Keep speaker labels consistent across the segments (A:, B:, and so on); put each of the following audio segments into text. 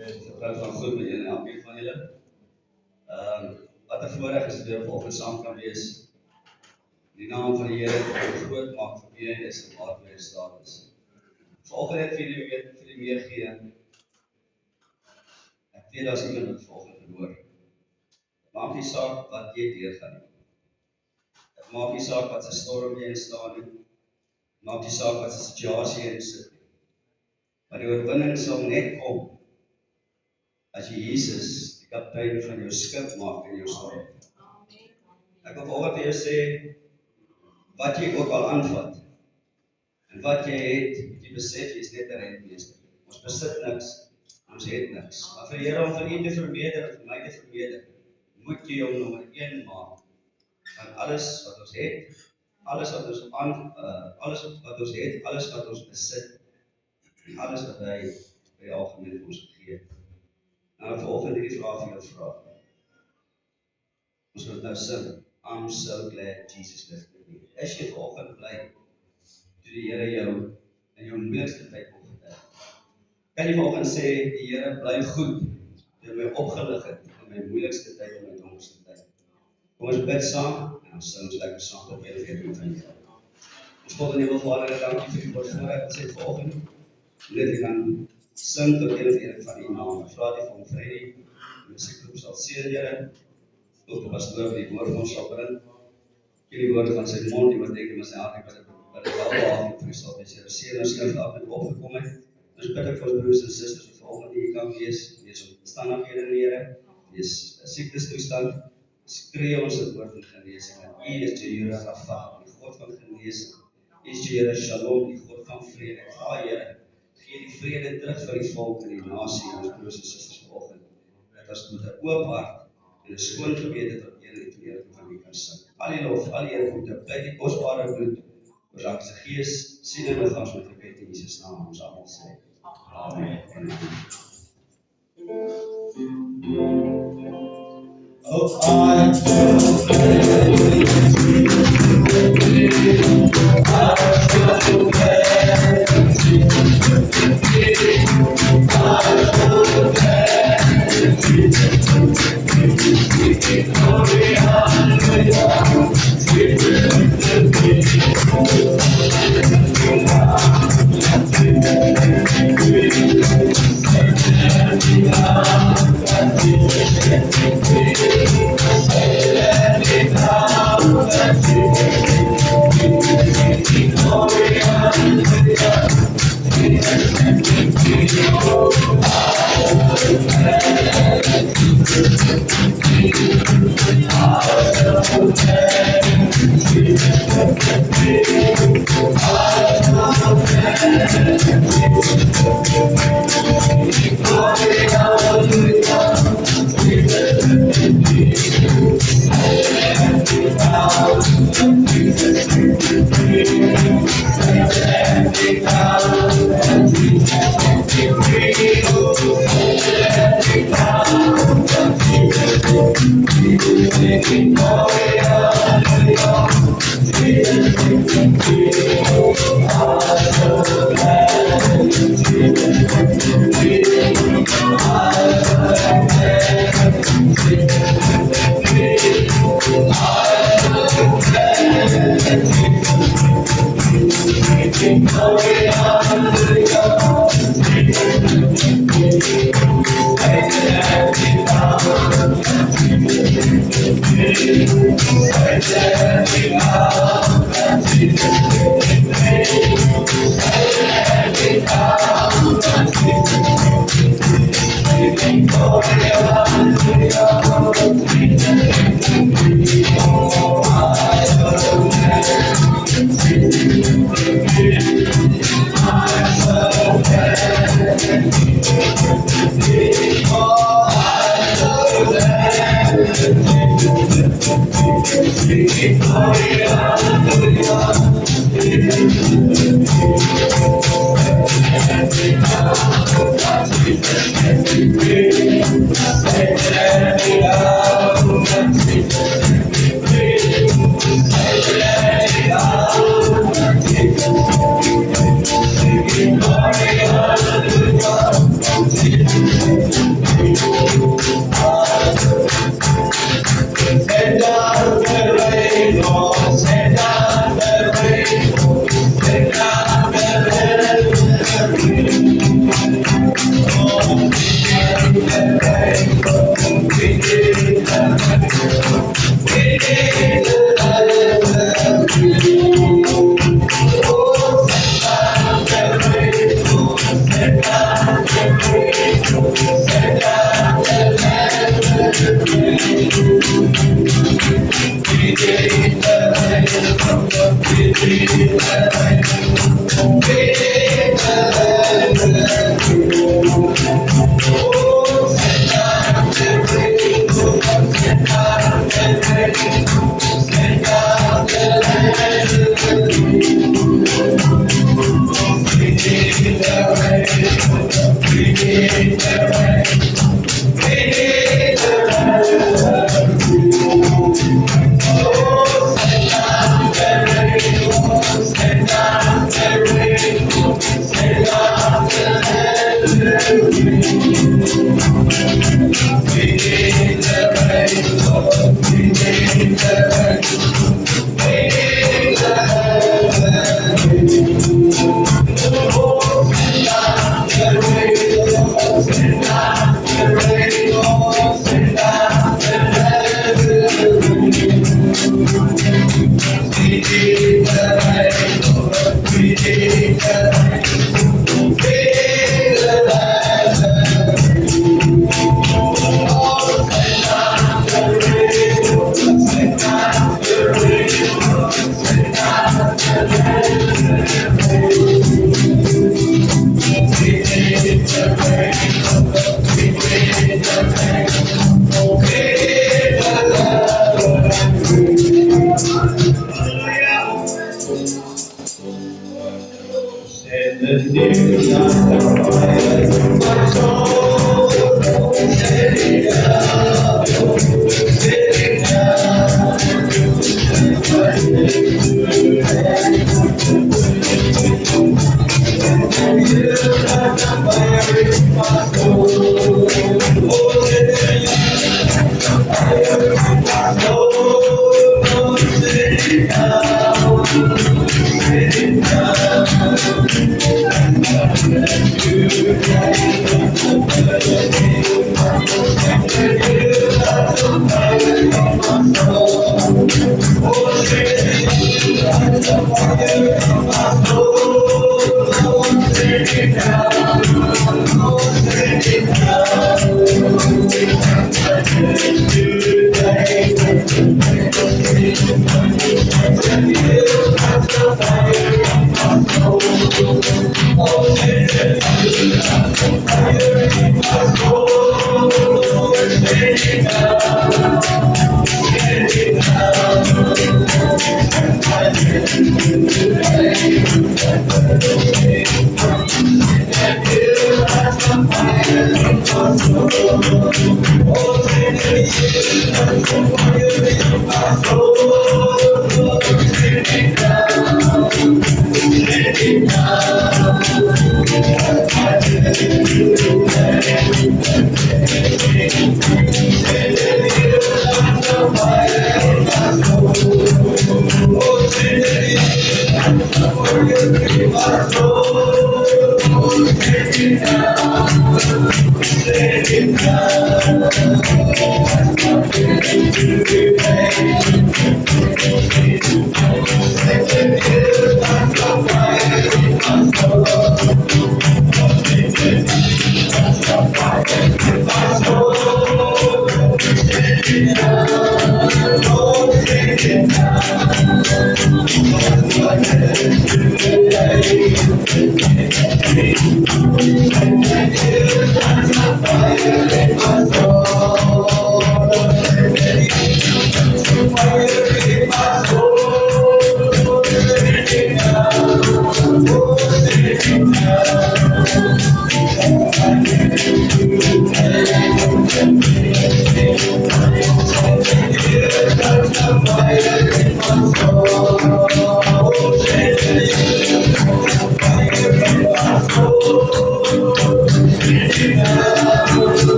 A: Gebruik van goed met julle en elkeen van julle. Wat 'n voorreg is dit weer vanoggend saam kan wees. Die naam van die Here groot maak vir wie hy is en waarvoor hy staat is. Vanoggend het vir die meegee. Ek weet daar's iemand wat vanoggend verhoor. Maak nie saak wat jy deurgaan nie. Dit maak nie saak wat se storm jy in staan nie. Maak nie saak wat se situasie jy in sit nie. Maar die oorwinning sal net kom as jy Jesus die kaptein van jou skip maak in jou storm. Ek wil vanoggend vir jou sê, wat jy ook al aanvat, en wat jy het, moet jy besef, jy is net 'n rentmeester. Ons besit niks, ons het niks. Maar vir die Here om vir u te vermeerder, en vir my te vermeerder, moet jy hom nommer 1 maak. Van alles wat ons het, alles wat ons het, alles wat ons besit, en alles wat hy by die algemeen vir ons gegee het. Nou vanoggend hierdie vraag vir jou vra. Ons moet nou sing, I'm so glad Jesus lifted me. Is jy vanoggend bly toe die Here jou in jou moeilikste tyd opgetel? Kan jy vanoggend sê, die Here bly goed, deur my opgelig het in my moeilikste tyd en my donkerste tyd? Kom ons bid saam, en ons sing ons lekker saam tot by die Here van die Here. Ons God en Hemel Vader, dankie vir die voorspoed wat sê vanoggend, dat ek kan sing tot ere van u naam. Ek vra dit van Freddie, die musiekgroep sal seën, Here, tot die pastoor die woord van ons sal bring. Die woord van sy mond, die wat denk in sy hart, wat ek wel behaag vir u sal wees. Here, seën ons skrif daar met opgekom het. Ons bid ek vir ons broers en susters wat vanoggend hier kan wees omstandighede, Here, wees siektestoestand, skree ons het woord van genesing. En u is Jehovah Rapha, die God van genesing. U is Jehovah Shalom, die God van vrede. Ek vra, Here, gee die vrede terug vir die volk en die nasie en ons broers en susters vanoggend. Dat ons met 'n oop hart en 'n skoon gewete tot ere en ere van u kan sing. Al die lof, al die eer moet bly die kosbare bloed oor elke se gees, siel en liggaam met gebed in Jesus naam ons almal sê. Amen. Oh, I'm so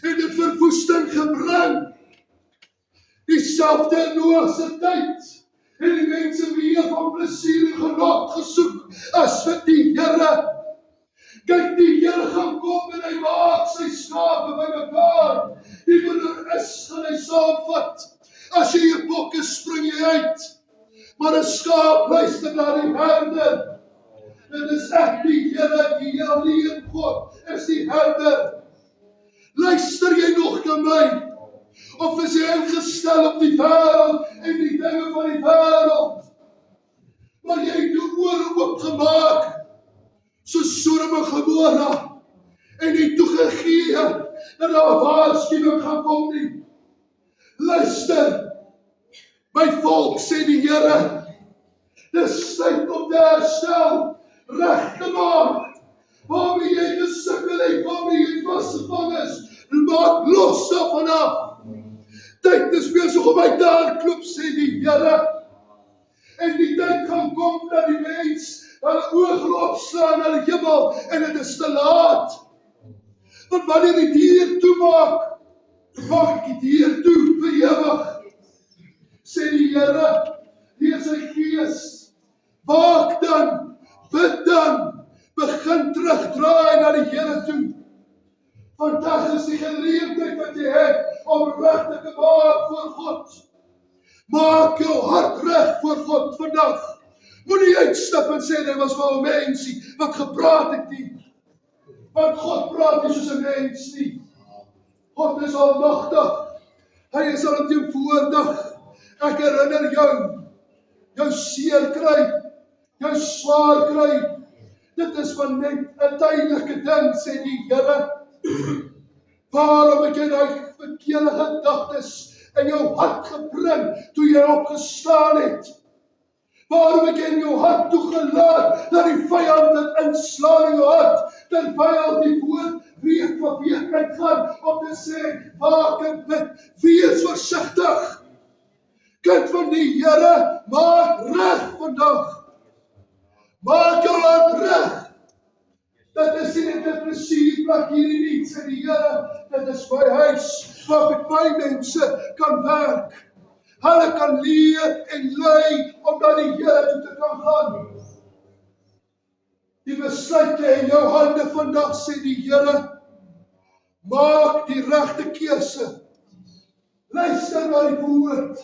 B: en dit verwoesting gebring. Dieselfde in Noag se tyd, en die mense meer van plesier en genot gesoek, as vir die Here. Kyk, die Here gaan kom en hy maak sy skape bymekaar. Die moeder is, gaan hy saamvat. As jy 'n bok is, spring jy uit. Maar 'n skaap luister na die herder. Dit is ek, die Here, die alleen God, is die herder. Luister jy nog na my? Of is jy ingestel op die wêreld en die dinge van die wêreld? Maar jy het jou ore oopgemaak, soos Sodom en Gomorra, en nie toegegee dat daar 'n waarskuwing gaan kom nie. Luister, my volk, sê die Here, dis tyd om te herstel, reg te maak, waarmee jy gesukkel het, waarmee jy vasgevang is, maak los daarvan af. Tyd is besig om my te hardloop, sê die Here. En die tyd gaan kom dat die mens hulle oë gaan opslaan na die hemel, en dit is te laat. Want wanneer die deur toemaak, maak ek die deur toe vir ewig, sê die Here, deur sy Gees. Waak dan, bid dan, begin terugdraai na die Here toe. Vandag is die geleentheid wat jy het om reg te maak voor God. Maak jou hart reg voor God vandag. Moenie uitstap en sê, dit was wel 'n mensie wat gepraat het nie. Want God praat nie soos 'n mens nie. God is almagtig. Hy is alomteenwoordig. Ek herinner jou seer kry, jou swaar kry. Dit is van net 'n tydelike ding, sê die Here. Waarom het jy daai verkeerde gedagtes in jou hart gebring toe jy opgestaan het? Waarom het jy in jou hart toegelaat dat die vyand dit inslaan in jou hart, terwyl die woord week vir week uitgaan om te sê, waak en bid, wees versigtig. Kind van die Here, maak reg vandag. Maak jou hart reg. Dit is nie net 'n plesierplek hierdie nie, sê die Here. Dit is my huis, waar met my mense kan werk. Hulle kan leer en lei om na die Here toe te kan gaan. Die besluit lê in jou hande vandag, sê die Here. Maak die regte keuse. Luister na die woord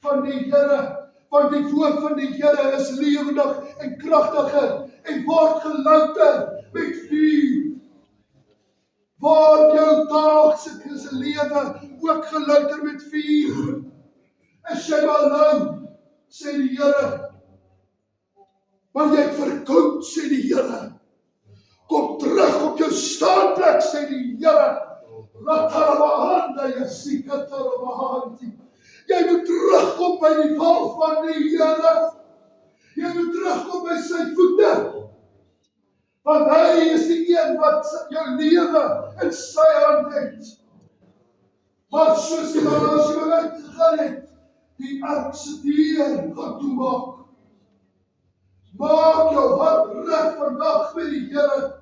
B: van die Here, want die woord van die Here is lewendig en kragtiger en word gelouter met vuur. Word jou daaglikse lewe ook gelouter met vuur. Is jy maar nou, sê die Here, want jy het verkoud, sê die Here. Kom terug op jou staanplek, sê die Here. Jy moet terugkom by die val van die Here. Jy moet terugkom by sy voete. Want hy is die een wat jou lewe in sy hand het. Maar soos die man as jy uitgegaan het, die ark se deur gaan toemaak. Maak jou hart reg vandag met die Here.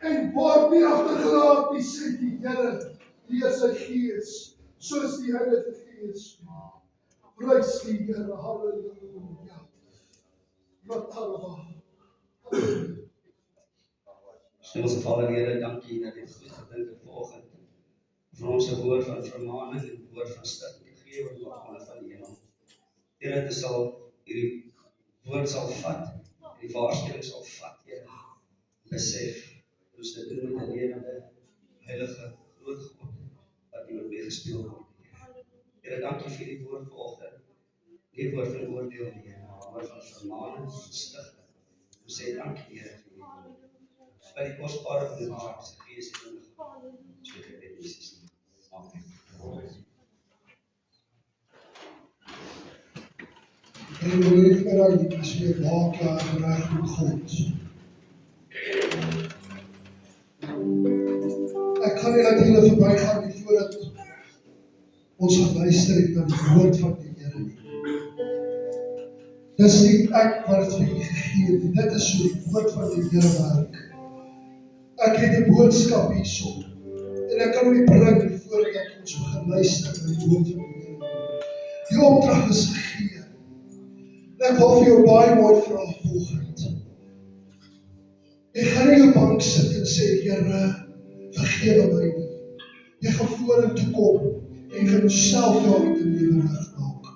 B: En word nie agtergelaat nie, sê die Here, deur sy Gees, soos die Heilige Gees. Prys die Here, halleluja.
A: Ons Vader, Here, dankie dat jy goed gedink het vanoggend vir ons 'n woord van vermaaning en 'n woord van sterkte gee oor die magte van die hemel. Here, dit sal hierdie woord sal vat, die waarskuwing sal vat, Here. Besef, ons dit doen met 'n lewende, heilige, groot God wat nie meer gespeel word. Here, dankie vir die woord vanoggend. Die woord van oordeel, Here, woord van vermaaning, stigting. Ons sê dankie, Here, vir die by die kosbare van die Heilige Gees in Jesus. Amen.
B: En we verder is weer naklaar reg met God. Ek gaan nie dat julle verbygaan nie voordat ons geluister het na die woord van die Here nie. Dis nie ek wat het vir u gegee het nie. Dit is so die woord van die Here werk. Ek het 'n boodskap hierso. En ek kan nie bring voordat ons begin luister na die woord van die Here. Die opdrag is gegee. En ek wil vir jou baie mooi vra volgend. Jy gaan nie jou bank sit en sê, Here, vergewe my nie. Jy gaan vorentoe kom en jy gaan self jou hart en lewe reg maak.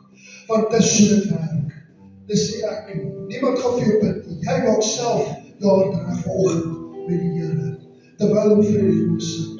B: Want dis so dit werk. Dis sê ek nie. Niemand gaan vir jou bid nie. Jy maak self jou hart reg volgend met die Here. Terwyl ons vir die Here sing.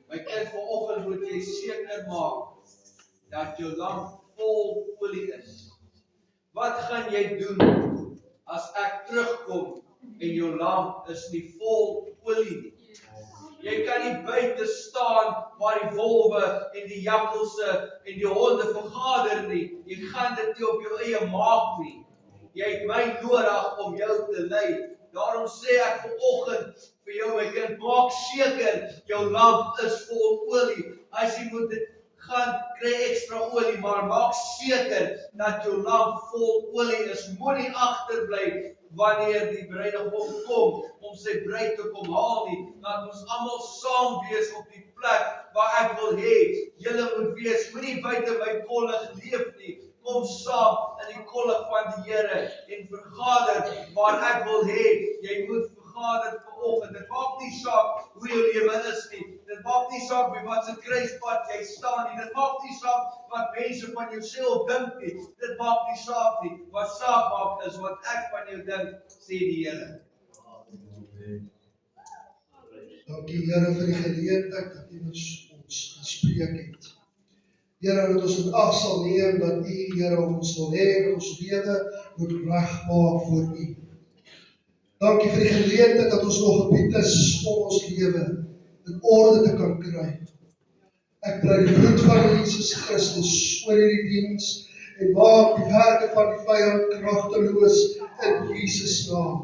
C: My kind, vanoggend moet jy seker maak dat jou lamp vol olie is. Wat gaan jy doen as ek terugkom en jou lamp is nie vol olie nie? Jy kan nie buite staan waar die wolwe en die jakkalse en die honde vergader nie. Jy gaan dit nie op jou eie maak nie. Jy het my nodig om jou te lei. Daarom sê ek vanoggend vir jou, my kind, maak seker jou lamp is vol olie. As jy moet dit gaan kry ekstra olie, maar maak seker dat jou lamp vol olie is. Moenie agterbly wanneer die bruidegom kom om sy bruid te kom haal nie. Laat ons almal saam wees op die plek waar ek wil hê julle moet wees. Moenie buite my kollig leef nie. Kom saam in die kollig van die Here en vergader waar ek wil hê jy moet vergader vanoggend. Dit maak nie saak hoe jou lewe is nie. Dit maak nie saak by wat se kruispunt jy staan nie. Dit maak nie saak wat mense van jou sê of dink nie. Dit maak nie saak nie. Wat saak maak is wat ek van jou dink, sê die Here.
B: Dankie Here vir die geleentheid dat U ons gespreek het. Here, dat ons in ag sal neem dat U, Here, ons wil hê dat ons lewe moet regmaak voor U. Dankie vir die geleentheid dat ons nog gebied is om ons lewe in orde te kan kry. Ek bly die bloed van Jesus Christus oor hierdie diens en maak die werke van die vyand kragteloos in Jesus naam.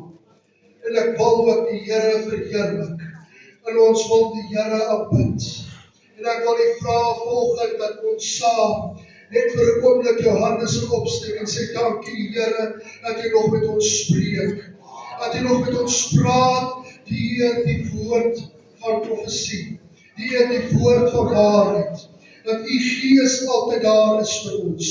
B: En ek wil ook die Here verheerlik en ons wil die Here aanbid. En ek wil U vra volgende dat ons saam net vir 'n oomblik jou hande sal opsteek en sê dankie Here dat U nog met ons spreek. Dat U nog met ons praat deur die woord van profesie, deur die woord van waarheid. Dat U Gees altyd daar is vir ons.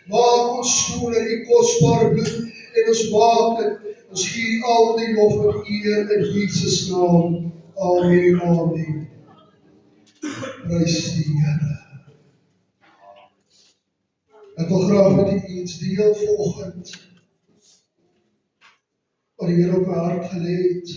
B: Maak ons stoel in U kosbare bloed en ons maak dit, ons gee al die lof en eer in Jesus naam. Amen, amen. Prys die Here. Ek wil graag met u iets deel vanoggend wat die Here op my hart gelê het.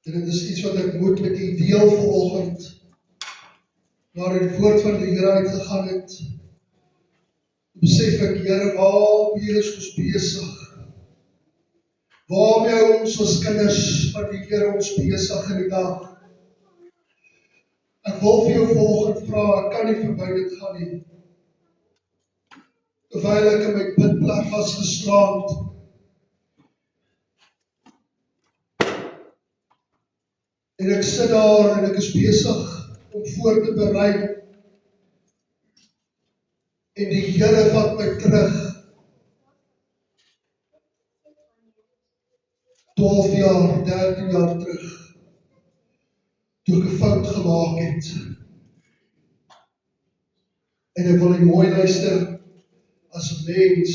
B: En dit is iets wat ek moet met u deel vanoggend. Waar die woord van die Here uitgegaan het, besef ek, Here, waarmee is ons besig? Waarmee hou ons as kinders van die Here ons besig in die dag? Ek wil vir jou vanoggend vra, ek kan nie verby dit gaan nie. Terwyl ek in my bidplek was gisterand, en ek sit daar en ek is besig om voor te berei, en die Here vat my terug 12 jaar, 13 jaar terug, toe ek 'n fout gemaak het. En ek wil net mooi luister, as 'n mens,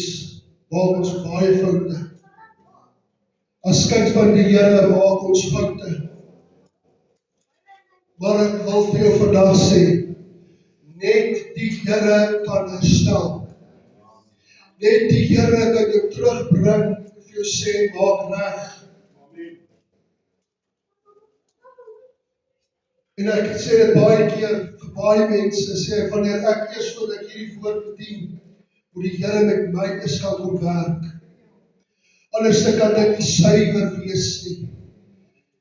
B: maak ons baie foute. As kind van die Here maak ons foute. Maar ek wil vir jou vandag sê, net die Here kan herstel. Net die Here kan jou terugbring, en vir jou sê, maak reg. En ek sê dit baie keer, vir baie mense, sê ek, wanneer ek eers tot ek hierdie woord bedien, moet die Here met my eers gaan kom werk. Anders kan dit nie suiwer wees nie.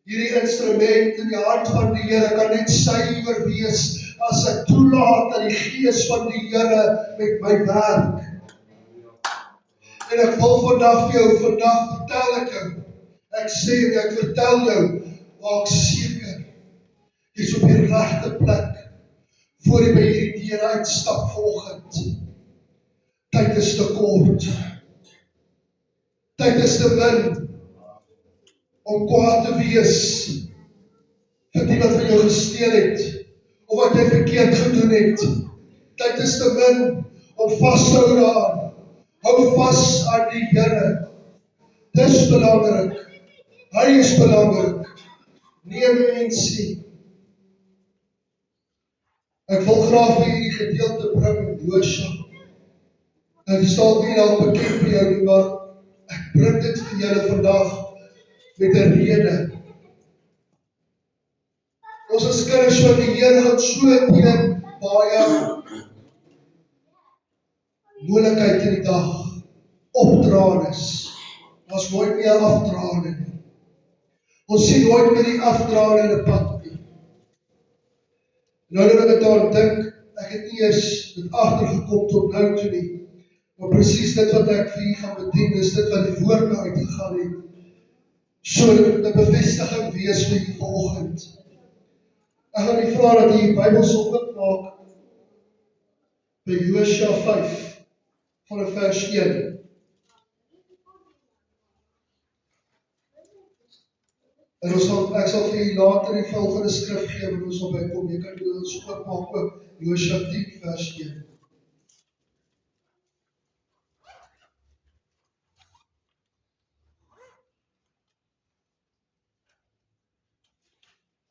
B: Hierdie instrument in die hand van die Here kan net suiwer wees, as ek toelaat dat die Gees van die Here met my werk. En ek wil vandag vir jou, vandag vertel ek jou, ek sê, ek vertel jou, maak seker, jy's op die regte plek, voor jy by hierdie deur uitstap vanoggend. Tyd is te kort. Tyd is te min, om kwaad te wees, vir die wat van jou gesteel het, of wat jy verkeerd gedoen het. Tyd is te min, om vas te hou daaraan. Hou vas aan die Here. Dis belangrik. Hy is belangrik. Nie 'n mensie. Ek wil graag vir hierdie gedeelte bring in Josua. Dit is dalk nie dalk bekend vir jou nie, maar ek bring dit vir julle vandag met 'n rede. Ons as kinders van die Here gaan so teen baie moeilikheid in die dag, opdraandes. Ons nooit meer afdraande nie. Ons sien nooit meer die afdraande in 'n pad nie. Nou dat ek daar dink, ek het nie eers met agtergekom tot nou toe nie. Maar presies dit wat ek vir u gaan bedien, is dit wat die woord nou uitgegaan het. So dit 'n bevestiging wees vir u vanoggend. Ek gaan u vra dat u die Bybel sal oopmaak by Josua 5 vanaf vers 1. En ek sal vir u later die volgende skrif gee, wat ons al bykom. Jy kan dit oopmaak ook, Josua 10 vers 1.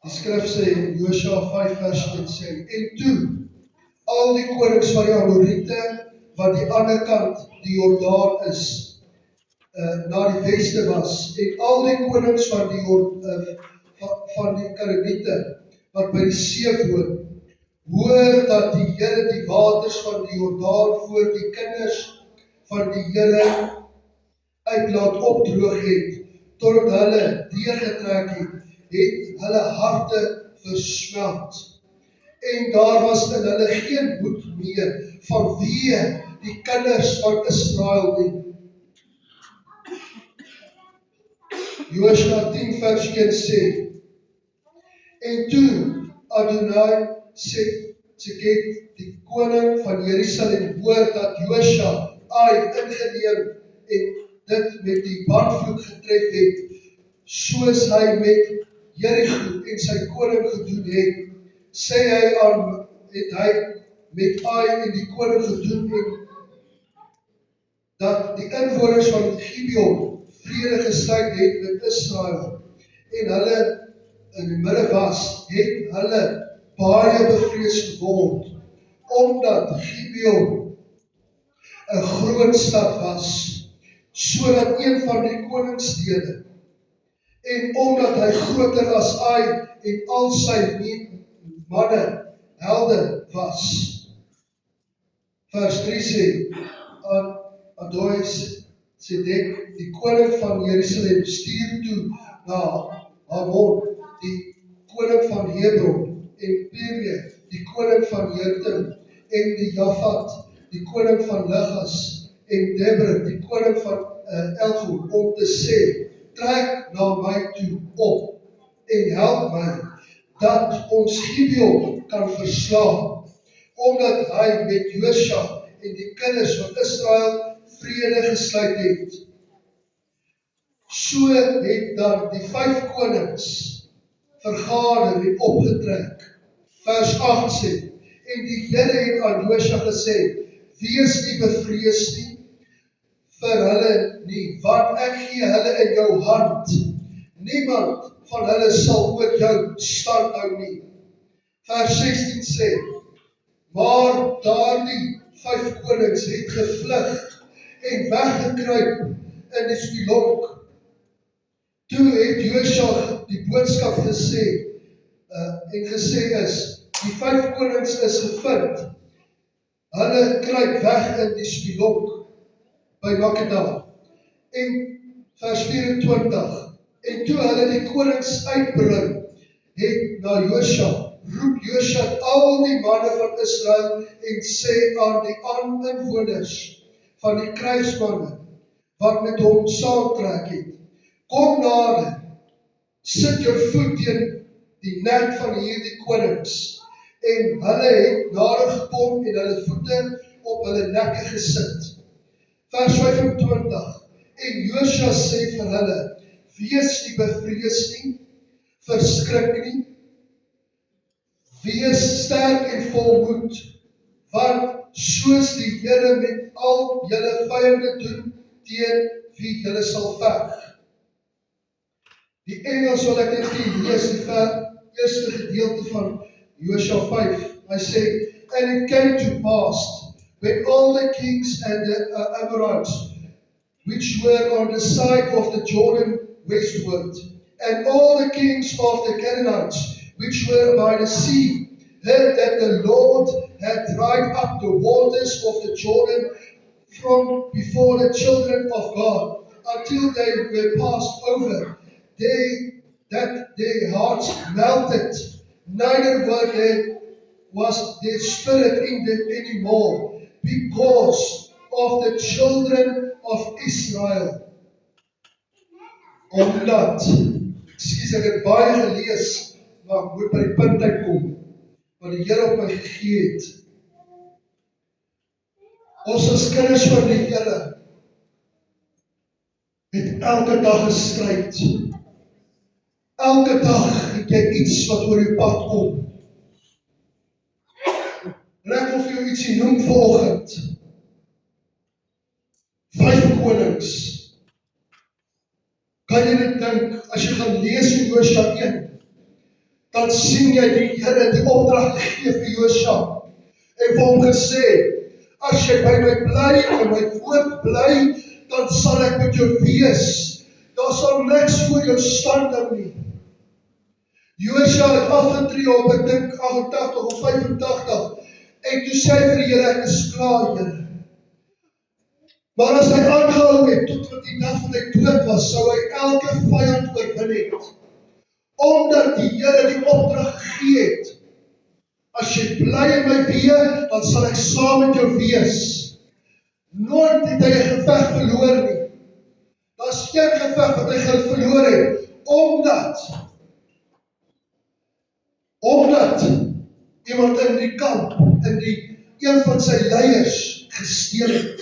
B: Die skrif sê in Josua 5 vers 1 sê, en toe, al die konings van die Amorite, wat die ander kant die Jordaan is, na die weste was, en al die konings van die Kanaaniete, wat by die see woon, hoor dat die Here die waters van die Jordaan voor die kinders van die Here uit laat opdroog het, totdat hulle deurgetrek het hulle harte versmelt. En daar was in hulle geen moed meer vanweë die kinders van Israel nie. Josua 10 vers 1 sê, en toe Adonai Sedek, die koning van Jerusalem, hoor dat Josua Ai ingeneem en dit met die bandvloek getref het, soos hy met Jericho en sy koning gedoen het, sê het hy met Ai en die koning gedoen en dat die inwoners van Gibeon vrede gesluit het met Israel en hulle in die midde was, het hulle baie bevrees geword, omdat Gibeon 'n groot stad was, sodat een van die koningsstede, en omdat hy groter as Ai en al sy manne, helde was. Vers 3 sê, Adonai Sedek, die koning van Jerusalem, stuur toe na Hamon, die koning van Hebron, en Pirje, die koning van Jertem, en die Jafat, die koning van Ligas, en Debre, die koning van Elgo, om te sê, trek na my toe op, en help my, dat ons Gibeon kan verslaan, omdat hy met Josua en die kinders van Israel vrede gesluit het. So het dan die 5 konings vergader en opgetrek. Vers 8 sê, en die Here het aan Josua gesê, wees nie bevrees nie vir hulle nie, want ek gee hulle in jou hand. Niemand van hulle sal oor jou stand hou nie. Vers 16 sê, maar daardie 5 konings het gevlug en weggekruip in die spilonk. Toe het Josua die boodskap gesê, en gesê is, die 5 konings is gevind. Hulle kruip weg in die spilonk by Makeda. En vers 24, en toe hulle die konings uitbring, het na Josua, roep Josua al die manne van Israel en sê aan die inwoners van die krygsmanne wat met hom saamtrek het, kom nader, sit jou voet teen die nek van hierdie konings. En hulle het nader gekom en hulle voete op hulle nekke gesit. Vers 25, en Josua sê vir hulle, wees nie bevrees nie, verskrik nie, wees sterk en volmoed, want soos die Here met al julle vyande doen, teen wie julle sal veg. Die Engels wil ek net lees, die eerste gedeelte van Josua 5. Hy sê, and it came to pass, when all the kings and the Amorites, which were on the side of the Jordan westward, and all the kings of the Canaanites, which were by the sea, heard that the Lord had dried up the waters of the Jordan from before the children of God, until they were passed over, that their hearts melted, neither was their spirit in them anymore, because of the children of Israel. Omdat, ek het baie gelees, maar ek moet by die punt uitkom, wat die Here op my gegee het. Ons as kinders van die Here, het elke dag gestryd. Elke dag het jy iets wat oor jou pad kom. En ek wil vir jou ietsie noem vanoggend. 5 konings. Kan jy dit dink, as jy gaan lees in Josua 1, dan sien jy die Here die opdrag gegee vir Josua, en vir hom gesê, as jy by my bly, en my woord bly, dan sal ek met jou wees. Daar sal niks voor jou stand hou nie. Josua het afgetree op, ek dink 88 of 85, en toe sê hy vir die Here, ek is klaar, Here. Maar as hy aangehou het, tot wat die dag van hy dood was, sou hy elke vyand oorwin het. Omdat die Here die opdrag gegee het, as jy bly in my weë, dan sal ek saam met jou wees. Nooit het hy 'n geveg verloor nie. Daar is geen geveg wat hy verloor het, omdat iemand in die kamp, een van sy leiers gesteel het.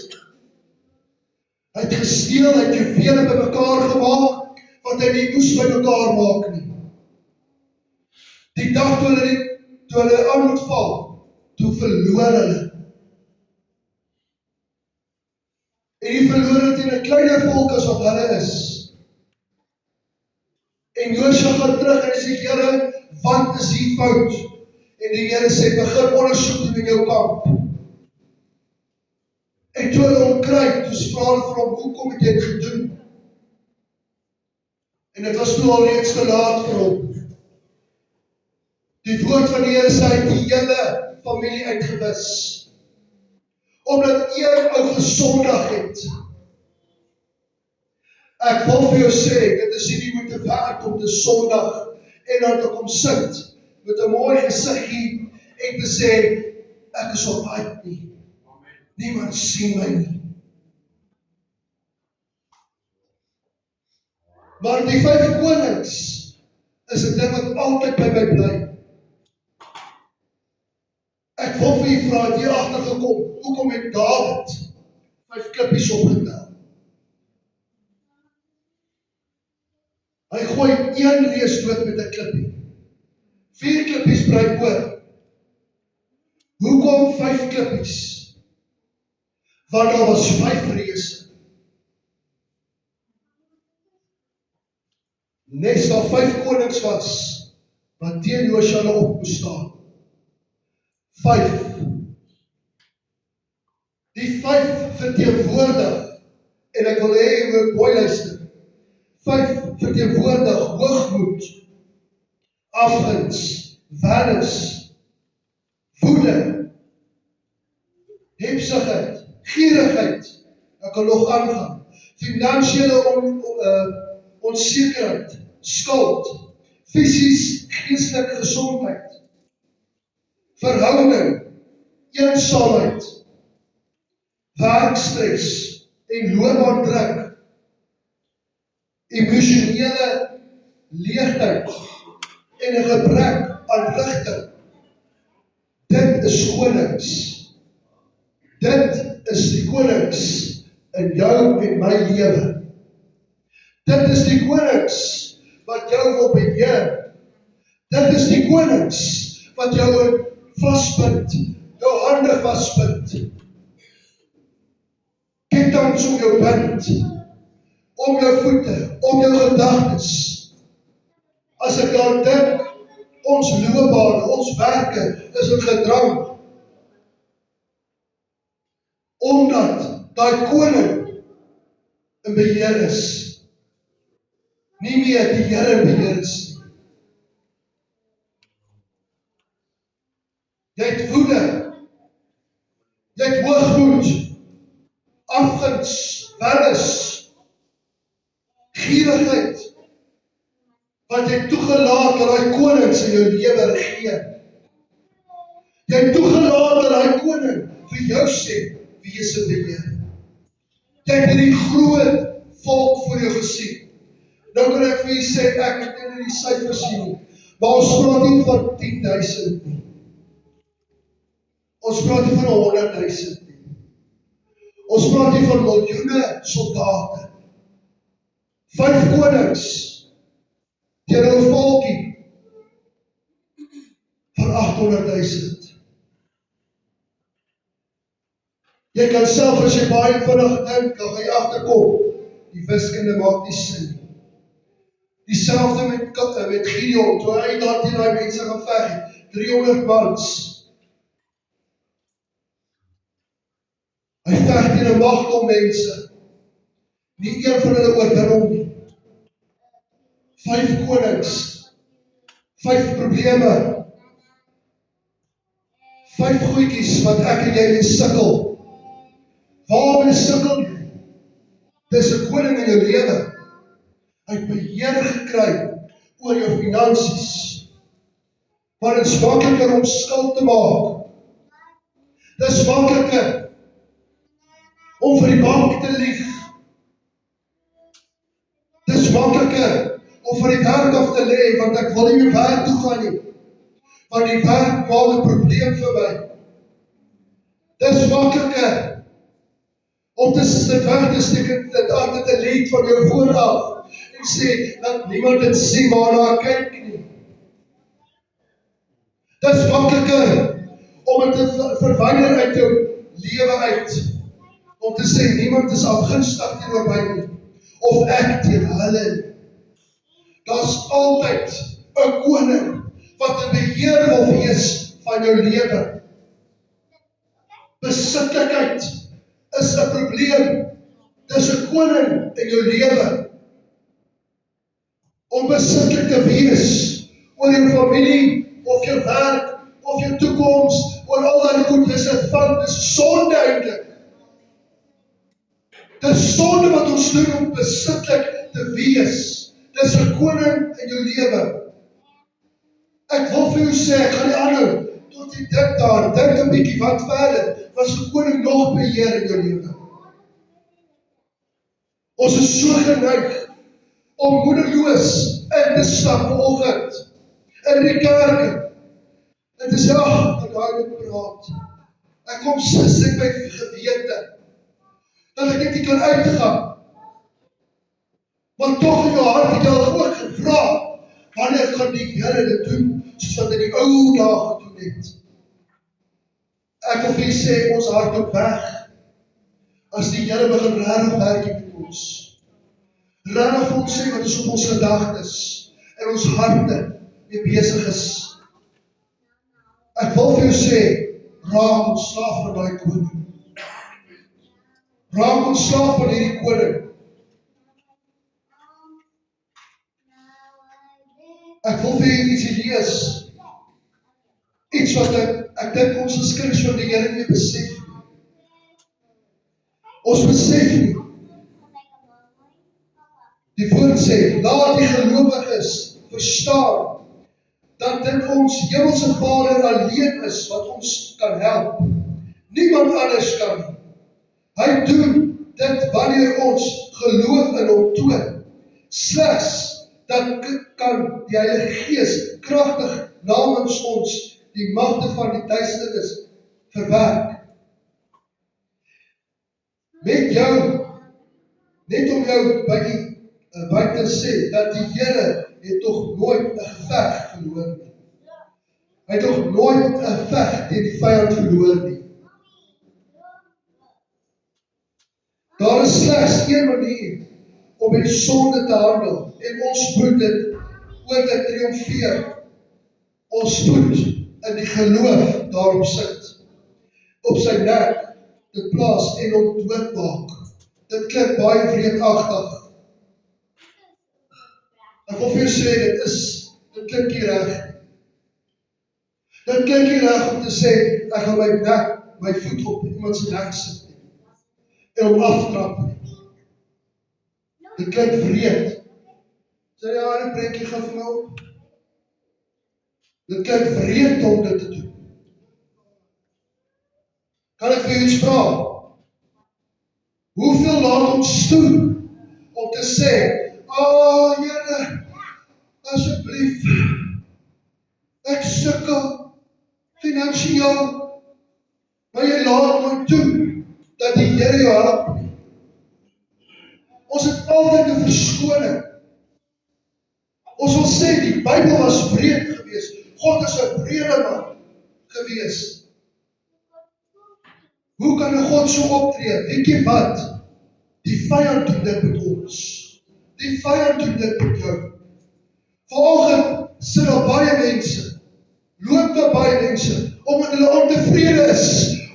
B: Hy het gesteel, hy het juwele by mekaar gemaak, wat hy nie moes by mekaar maak nie. Die dag toe hulle aan moet val, toe verloor hulle. En die verloor het in 'n kleiner volk as wat hulle is. En Josua gaan terug en hy sê, Here, wat is hier fout? En die Here sê, begin ondersoek doen in jou kamp. En toe hulle hom kry, toe vra hulle vir hom, hoekom het jy dit gedoen? En dit was toe al reeds te laat vir hom. Die woord van die Here sê, hy het die hele familie uitgewis. Omdat een ou gesondig het. Ek wil vir jou sê, dit is nie die moeite werd om te sondig en dan te kom sit met 'n mooi gesiggie en te sê, ek is alright nie. Niemand sien my nie. Maar die 5 konings is 'n ding wat altyd by my bly. Ek wil vir jy vra, het jy agtergekom, hoekom het Dawid 5 klippies opgetel? Hy gooi een reus dood met 'n klippie. 4 klippies breek oor. Hoekom 5 klippies? Want daar was 5 reuse. Nes daar 5 konings was, wat teen Josua hulle op moes staan. 5. Die 5 verteenwoordig, en ek wil hê jy moet mooi luister. 5 verteenwoordig hoogmoed, afguns, wennis, woede, hebsigheid, gierigheid, ek kan nog aangaan, finansiële onsekerheid, skuld, fisies, geestelike gesondheid, verhouding, eensaamheid, werkstres en loopbaandruk, emosionele leegheid en 'n gebrek aan rigting. Dit is konings. Dit is die konings in jou en my lewe. Dit is die konings wat jou wil beheer. Dit is die konings wat jou vasbind, jou hande vasbind. Kettinge om jou bind, om jou voete, om jou gedagtes. As ek daar dink, ons loopbane, ons werke is in gedrang. Omdat daai koning in beheer is. Nie meer die Here in beheer is. Jy het woede. Jy het hoogmoed. Afguns, wennis, gierigheid. Want jy het toegelaat dat daai konings in jou lewe regeer. Jy het toegelaat dat daai koning vir jou sê wie is in beheer. Jy het hierdie groot volk voor jou gesien. Nou kan ek vir jy sê, ek het nie die syfers sien nie, maar ons praat nie van 10,000 nie. Ons praat nie van 100,000 nie. Ons praat nie van miljoene soldate. 5 konings teenoor 'n volkie van 800,000. Jy kan self as jy baie vinnig dink, dan gaan jy agterkom. Die wiskunde maak nie sin nie. Dieselfde met Gideon, toe hy daar teen daai mense geveg het, 300 mans. Hy veg teen 'n magdom mense. Nie een van hulle oorwin hom nie. 5 konings, 5 probleme, 5 goedjies wat ek en jy mee sukkel. Waarmee sukkel jy? Dis 'n koning in jou lewe. Hy het beheer gekry oor jou finansies. Maar dit is makliker om skuld te maak. Dit is makliker om vir die bank te lieg. Dit is makliker om vir die werk af te lê, want ek wil nie meer werk toe gaan nie. Want die werk maak 'n probleem vir my. Dit is makliker om te weg te steek dit aan te leed van jou vooraf. En sê, dat niemand dit sien waarna ek kyk nie. Dit is makliker om dit te verwyder uit jou lewe uit. Om te sê, niemand is afgunstig teenoor my nie. Of ek teen hulle nie. Daar's altyd 'n koning wat in beheer wil wees van jou lewe. Besitlikheid is 'n probleem. Dis 'n koning in jou lewe. Om besitlik te wees oor jou familie, of jou werk, of jou toekoms, oor al daai goed, dis 'n van, dis sonde eintlik. Dis sonde wat ons doen om besitlik te wees. Dis 'n koning in jou lewe. Ek wil vir jou sê, ek gaan nie aanhou tot jy dink daar, dink 'n bietjie wat verder, was 'n koning nog beheer in jou lewe. Ons is so geneig om moedeloos in te stap vanoggend in die kerk. En te sê, ag, ek daai moet praat. Ek kom sit my gewete dat ek net nie kan uitgaan. Maar tog in jou hart het jy al ook gevra, wanneer gaan die Here dit doen, soos wat hy die ou dae gedoen het. Ek wil vir julle sê, ons hart op weg, as die Here begin regtig werk met ons. Regtig vir ons sê wat is op ons gedagtes, en ons harte mee besig is. Ek wil vir jou sê, raak ontslaaf van daai koning. Raak ontslaaf van hierdie koning. Ek wil vir julle iets lees. Iets wat ek dink ons as kinders van die Here nie besef nie. Ons besef nie. Die woord sê, laat die gelowiges verstaan dat dit ons hemelse Vader alleen is wat ons kan help. Niemand anders kan nie. Hy doen dit wanneer ons geloof in hom toon. Slegs dan kan die Heilige Gees kragtig namens ons die magte van die duisternis verwerk. Met jou, net om jou by te sê, dat die Here het tog nooit 'n geveg verloor nie. Hy het tog nooit 'n geveg teen die vyand verloor nie. Daar is slegs een manier om met die sonde te handel en ons moet dit oor te triomfeer. Ons moet in die geloof daarop sit. Op sy nek dit plaas en hom doodmaak. Dit klink baie vreemdagtig. Ek wil vir jou sê, dit klink nie reg. Dit klink nie reg om te sê, ek gaan my voet op iemand se nek sit en hom aftrap. Dit klink vreemd. Sê ja, 'n prentjie gaan vir my op. Dit klink vreemd om dit te doen. Kan ek vir jou iets vra? Hoeveel laat ons toe om te sê, Here, asseblief, ek sukkel finansiëel, maar jy laat my toe dat die Here jou help. Ons het altyd 'n verskoning. Ons wil sê die Bybel was breed geweest. God is 'n brede man geweest. Hoe kan 'n God so optree? Weet jy wat? Die vyand doen dit met ons. Die vyand doen dit met jou. Vanoggend sit daar baie mense, loop daar baie mense, omdat hulle ontevrede is,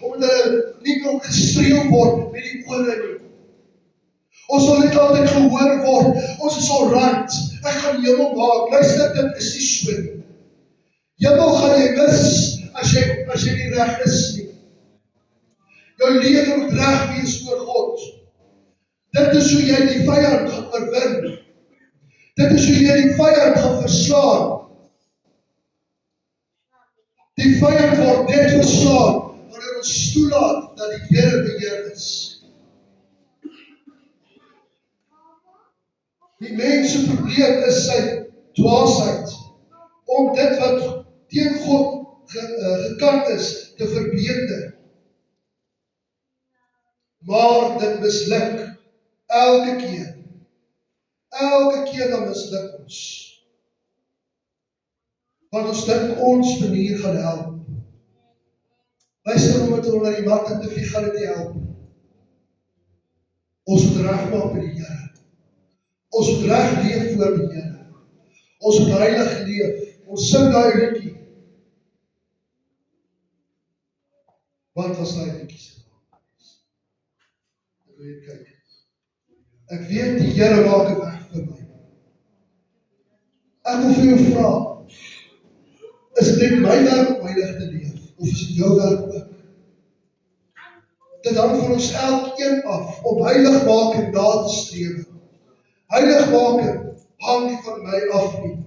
B: omdat hulle nie wil gestreel word met die ore nie. Ons wil net altyd gehoor word, ons is alright, ek gaan die hemel maak. Luister, dit is nie so nie. Hemel gaan jy mis, as jy nie reg is nie. Jou lewe moet reg wees voor God. Dit is hoe jy die vyand gaan oorwin. Dit is hoe jy die vyand gaan verslaan. Die vyand word net verslaan wanneer ons toelaat dat die Here beheer is. Die mens se probleem is sy dwaasheid om dit wat teen God gekant is te verbeter. Maar dit misluk elke keer. Elke keer dan misluk ons. Want ons dink ons manier gaan help. Luister, omdat ons na die mat en te gaan dit nie help. Ons moet regmaak met die Here. Ons moet reg leef voor die Here. Ons moet heilig leef. Ons sing daai liedjie. Wat was daai liedjie se naam? Ek wil net kyk. Ek weet die Here maak 'n weg vir my. Ek wil vir jou vra, is dit my werk om heilig te leef, of is dit jou werk ook? Dit hang van ons elkeen af, om heilig maak en na te strewe. Heilig maak hang nie van my af nie.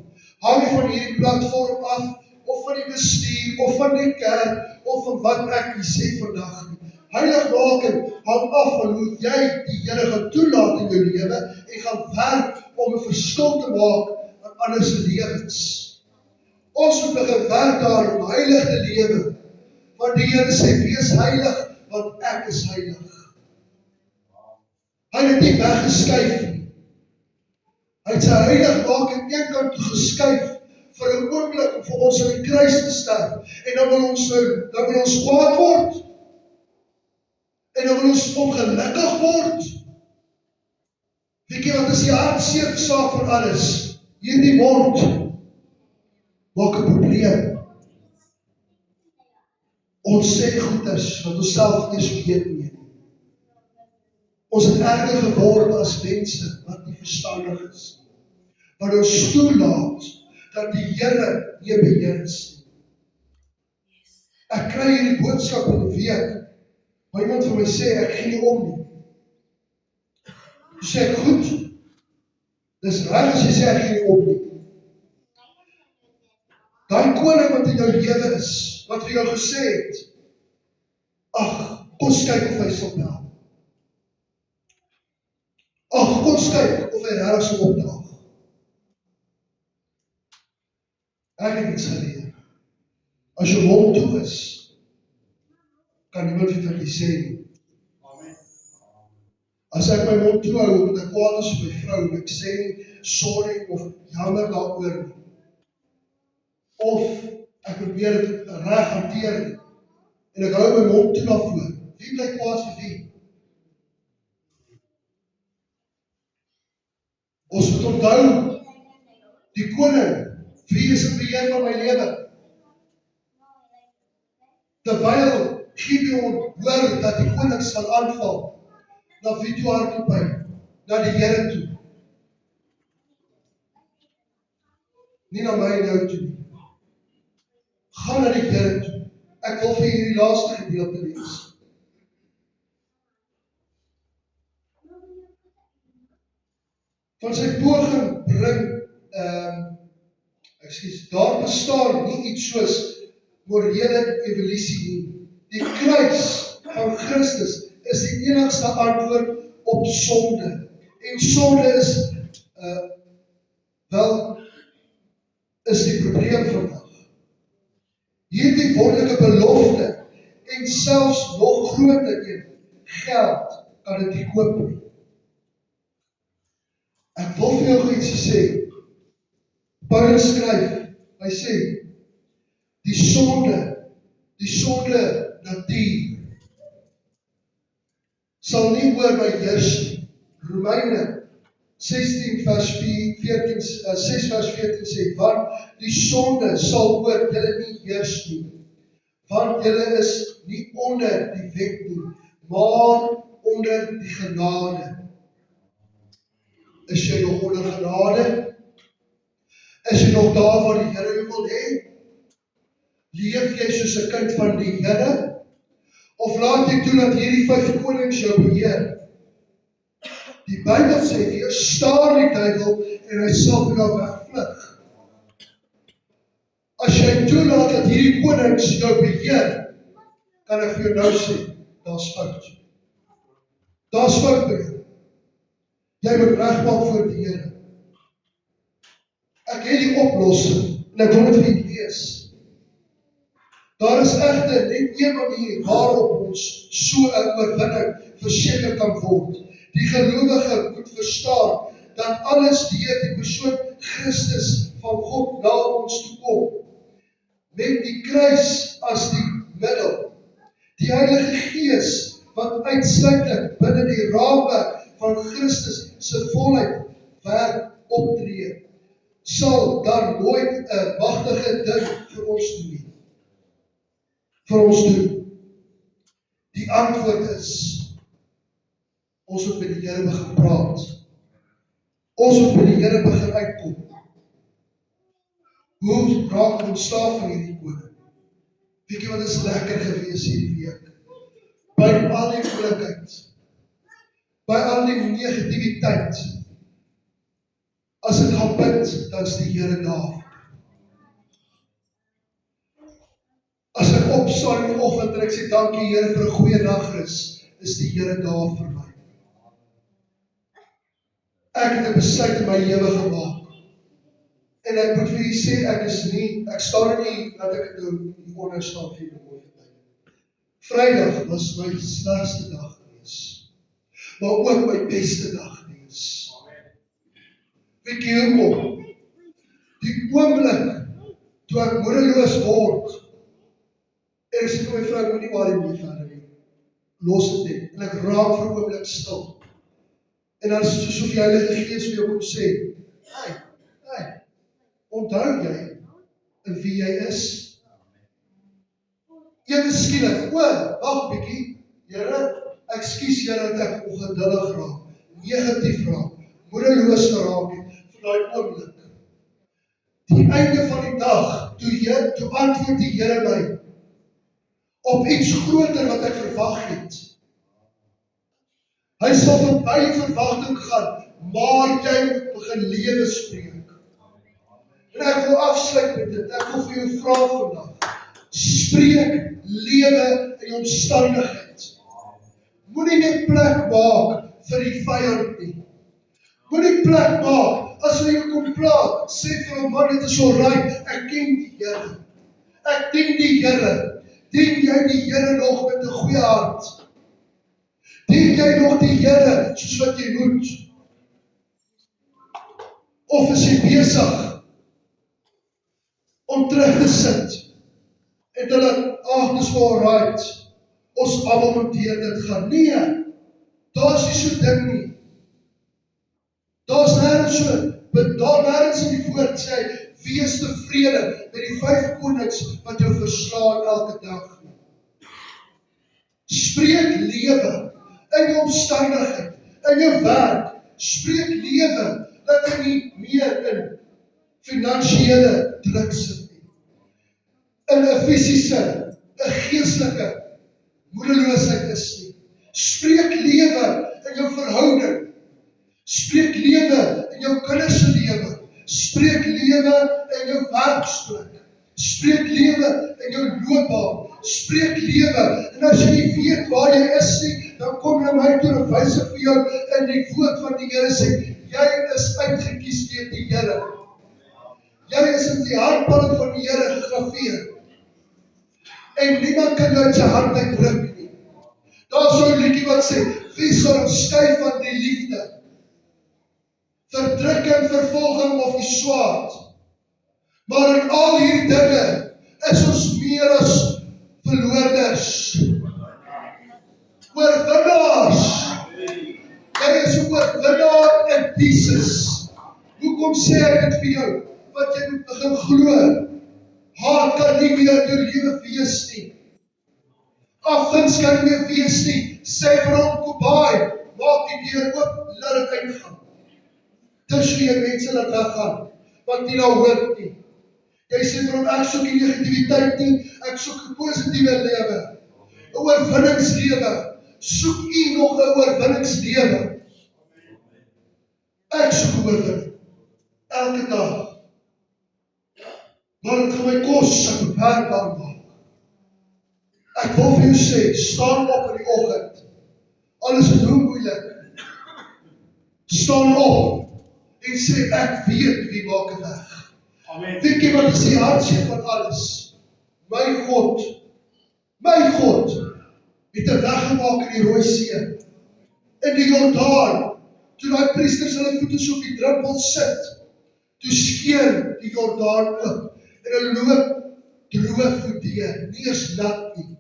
B: Hang nie van hierdie platform af, of van die bestuur, of van die kerk, of van wat ek hier sê vandag nie. Heilig maak hang af van hoe jy die Here gaan toelaat in jou lewe, en gaan werk om 'n verskil te maak aan ander se lewens. Ons moet begin werk daar om heilig te lewe. Want die Here sê, wees heilig, want ek is heilig. Hy het nie weggeskuif nie. Hy het sy heilig maak aan een kant toe geskuif vir 'n oomblik om vir ons aan die kruis te sterf. En dan wil ons kwaad word. En dan wil ons ongelukkig word. Weet jy wat is die hartseer saak van alles? Hierdie mond maak 'n probleem. Ons sê goeders wat ons self eers weet nie. Ons het erger geword as mense wat nie verstandig is. Want ons toelaat dat die Here nie beheer is nie. Ek kry hierdie boodskap in 'n week, waar iemand vir my sê, ek gee nie om nie. Toe sê ek, goed, dis reg as jy sê ek gee nie om nie. Daai koning wat in jou lewe is, wat vir jou gesê het, ag, kom kyk of hy sal bel. Ag, kom kyk of hy regtig sal opdaag. Ek het iets geleer. As jou mond toe is, kan niemand iets wat jy sê nie. As ek my mond toe hou, omdat ek kwaad is op my vrou, en ek sê nie sorry of jammer daaroor nie. Of ek probeer dit reg hanteer nie. En ek hou my mond toe daarvoor. Wie bly kwaad vir wie? Ons moet onthou, die koning, wie is in beheer van my lewe? Terwyl Gideon hoor dat die koning sal aanval, na wie toe hardloop hy? Na die Here toe. Nie na my en jou toe nie. Gaan na die Here toe. Ek wil vir hierdie laaste gedeelte lees. Van sy poging bring, daar bestaan nie iets soos morele evolusie nie. Die kruis van Christus is die enigste antwoord op sonde. En sonde is die probleem vandag. Hierdie wonderlike belofte en selfs nog groter een, geld kan dit nie koop nie. Ek wil vir jou iets sê. Paulus skryf, hy sê, die sonde natuur sal nie oor my heers nie. Romeine 16 vers 6 vers 14 sê, want die sonde sal oor julle nie heers nie, want julle is nie onder die wet nie, maar onder die genade. Is jy nog onder genade? Is jy nog daar waar die Here jou wil hê? Leef jy soos 'n kind van die Here? Of laat jy toe dat hierdie 5 konings jou beheer? Die Bybel sê, weerstaar die duiwel en hy sal vir jou wegvlug. As jy toelaat dat hierdie konings jou beheer, kan ek vir jou nou sê, daar's fout. Daar's fout by jou. Jy moet regmaak voor die Here. Ek het die oplossing, en ek wil dit vir julle lees. Daar is egter net een manier waarop ons so 'n oorwinning verseker kan word. Die gelowige moet verstaan dat alles deur die persoon Christus van God na ons toe kom. Met die kruis as die middel. Die Heilige Gees wat uitsluitlik binne die raamwerk van Christus se volheid werk optree, sal dan nooit 'n magtige ding vir ons doen nie. Vir ons doen. Die antwoord is, ons moet met die Here begin praat. Ons moet met die Here begin uitkom. Hoe raak ons slaaf van hierdie koning? Weet jy wat is lekker gewees hierdie week? By al die moeilikheid, by al die negativiteit, as ek gaan bid, dan is die Here daar. As ek opstaan in die oggend en ek sê dankie Here vir 'n goeie nagrus, is die Here daar vir my. Ek het 'n besluit in my lewe gemaak. En ek moet vir julle sê, ek staan nie dat ek nou hieronder staan vir die mooi tyd. Vrydag was my slegste dag gewees, maar ook my beste dag gewees. Weet jy hoekom? Die oomblik toe ek moedeloos word, en ek sê vir my vrou, moenie worry nie verder nie. Los dit net. En ek raak vir 'n oomblik stil. En dan is dit soos of die Heilige Gees vir jou kom sê, hey, onthou jy in wie jy is? Ewe skielik, wag 'n bietjie, Here, ekskuus Here dat ek ongeduldig raak, negatief raak, moedeloos geraak het, vir daai oomblik. Die einde van die dag, toe antwoord die Here my, op iets groter wat ek verwag het. Hy sal verby verwagting gaan, maar jy moet begin lewe spreek. En ek wil afsluit met dit, ek wil vir jou vra vandag, spreek lewe in jou omstandigheid. Moenie net plek maak vir die vyand nie. Moenie plek maak, as hy jou kom praat, sê vir hom, man, dit is alright, ek ken die Here. Ek dien die Here. Dien jy die Here nog met 'n goeie hart? Dien jy nog die Here soos wat jy moet? Of is jy besig om terug te sit en te laat, dis alright, ons almal moet deur dit gaan? Nee, daar is nie so ding nie. Daar is nergens in die woord sê, wees tevrede met die 5 konings wat jou verslaan elke dag. Spreek lewe in jou omstandigheid, in jou werk. Spreek lewe dat jy nie meer in finansiële druk sit nie. In 'n fisiese, 'n geestelike moedeloosheid is nie. Spreek lewe in jou verhouding. Spreek lewe in jou kinders se lewe. Spreek lewe in jou werksplek. Spreek lewe in jou loopbaan. Spreek lewe. En as jy nie weet waar jy is nie, dan kom jy my toe en wys ek vir jou in die woord van die Here sê, jy is uitgekies deur die Here. Jy is in die handpalm van die Here gegraveer. En niemand kan jou uit sy hand uitruk nie. Daar is so 'n liedjie wat sê, wie sal ons skei van die liefde? Verdrukking, vervolging of die swaard. Maar in al hierdie dinge is ons meer as verloorders. Oorwinnaars. Jy is 'n oorwinnaar in Jesus. Hoekom sê ek dit vir jou? Want jy moet begin glo. Haat kan nie meer in jou lewe wees nie. Afguns kan nie meer wees nie. Sê vir hom, Kobai, maak die deur oop, laat dit uitgaan. Tussen jy mense laat weggaan, want nie nou hoort nie. Jy sê vir hom, ek soek die negativiteit nie, ek soek 'n positiewe lewe. 'n Oorwinningslewe. Soek u nog 'n oorwinningslewe? Ek soek 'n oorwinning. Elke dag. Maar dit gaan my kos, ek moet werk aan maak. Ek wil vir jou sê, staan op in die oggend. Al is dit hoe moeilik. Staan op en sê, ek weet wie maak het weg.
D: Amen.
B: Weet jy wat is die hartseer van alles? My God het 'n weg gemaak in die Rooi See, in die Jordaan, toe daai priesters hulle voete so op die druppel sit, toe skeur die Jordaan oop, en hulle loop droë voete, nie eens nat nie.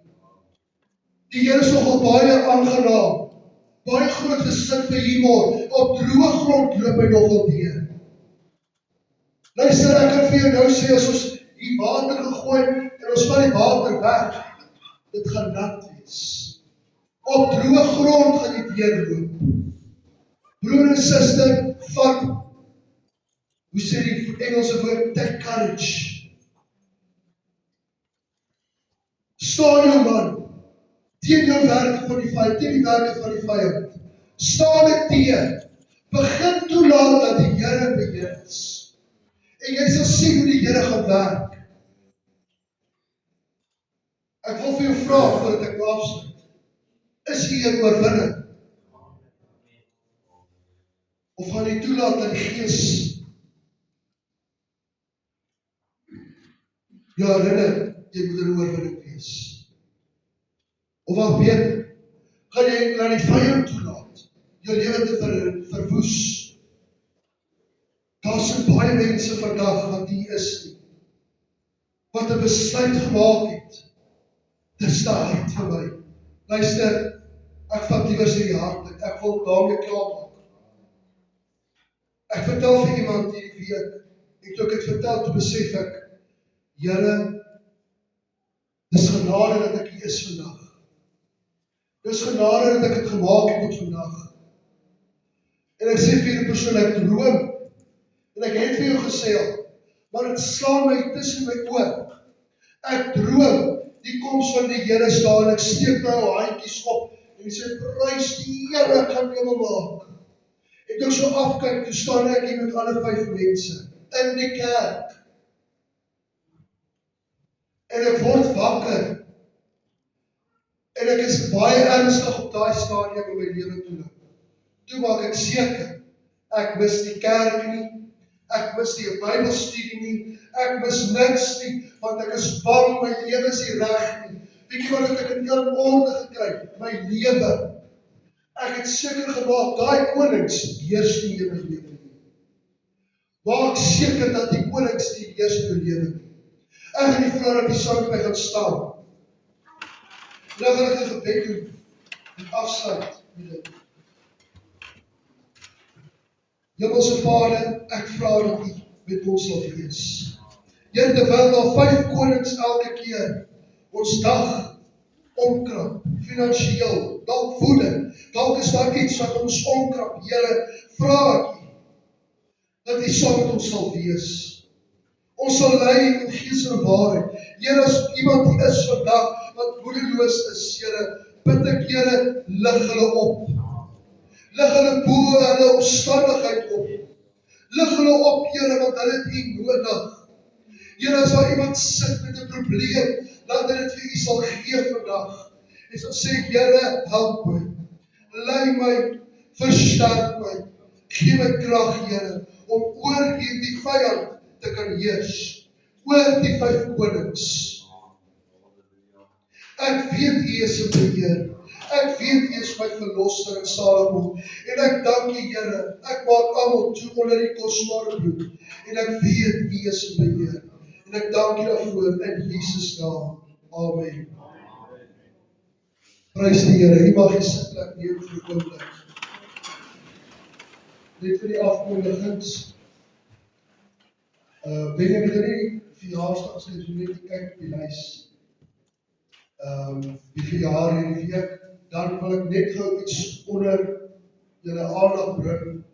B: Die Here is nogal baie aangenaam, baie groot gesin vir humor, op droë grond loop hy nogal deur. Luister, ek kan vir jou nou sê, as ons die water gegooi, en ons van die water weg, dit gaan nat wees. Op droë grond gaan jy deurloop. Broer en suster, vat, hoe sê die Engelse woord, take courage. Staan jou man, teen jou werke van die vyand, teen die werke van die vyand. Staan dit teen. Begin toelaat dat die Here beheer is. En jy sal sien hoe die Here gaan werk. Ek wil vir jou vra voordat ek afsluit. Is jy 'n oorwinner? Of gaan jy toelaat dat die Gees jou herinner, jy moet 'n oorwinning wees? Of wat beter, gaan jy laat die vyand toelaat, jou lewe te verwoes? Daar baie mense vandag wat nie is nie, wat 'n besluit gemaak het. Dis te hard vir my. Luister, ek vat liewers hierdie hart uit. Ek wil daarmee klaar maak. Ek vertel vir iemand hierdie week, en toe ek het vertel, toe besef ek, Here, dis genade dat ek hier is vandag. Dis genade dat ek het gemaak het tot vandag. En ek sê vir die persoon, ek droom, en ek het vir jou gesê al, maar het slaan my tussen my oor. Ek droom, die koms van die Here staan, ek steek my handjies op, en ek sê, prys die Here, ek gaan jou maak. En toe ek so afkyk, toe staan ek hier met alle 5 mense, in die kerk. En ek word wakker, en ek is baie ernstig op daai stadium in my lewe toe. Toe maak ek seker, ek mis die kerk nie, ek mis die Bybelstudie nie, ek mis niks nie, want ek is bang, my lewe is nie reg nie. Weet jy wat het ek in een orde gekry? My lewe. Ek het seker gemaak, daai konings heers nie in my lewe nie. Maak seker dat die konings nie heers in my lewe nie. Ek gaan nie vra dat die saam met my gaan staan. Nou gaan ek 'n gebed doen, en afsluit met dit. Hemelse Vader, ek vra dat U met ons sal wees. Here, terwyl daar 5 konings elke keer ons dag omkrap, finansiëel, dalk voeding, dalk is daar iets wat ons omkrap. Here, vra ek U dat U saam met ons sal wees. Ons sal lei in gees en waarheid. Here, as iemand hier is vandag wat moedeloos is, Here, bid ek, Here, lig hulle op. Lig hulle bo hulle omstandigheid op. Lig hulle op, Here, want hulle het U nodig. Here, as daar iemand sit met 'n probleem, laat dit vir U sal gee vandag. En sal sê, Here, help my. Lei my, versterk my. Gee my krag, Here, om oor hierdie vyand te kan heers. Oor die 5 konings. Ek weet U is in beheer. Ek weet U is my verlosser en saligmaker. En ek dank U, Here. Ek maak almal toe onder die kosbare bloed. En ek weet U is in beheer. En ek dank U daarvoor in Jesus naam. Amen. Prys die Here. U mag U sitplek neem vir 'n oomblik. Net vir die afkondigings. Ben ek nie verjaarsdag net kyk op die lys. Die verjaar hierdie week, dan wil ek net gou iets onder julle aandag bring.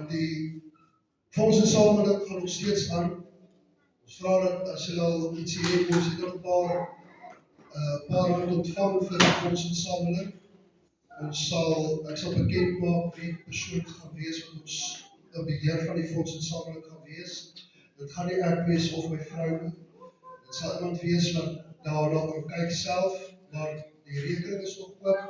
B: Die fondsinsameling gaan nog steeds aan. Ons vra dat as julle al iets het, ons het nog 'n paar rand ontvang vir die fondsinsameling. Ek sal bekend maak wie die persoon gaan wees wat ons in beheer van die fondsinsameling gaan wees. Dit gaan nie ek wees of my vrou nie. Dit sal iemand wees wat daarna kan kyk self, maar die rekening is nog oop.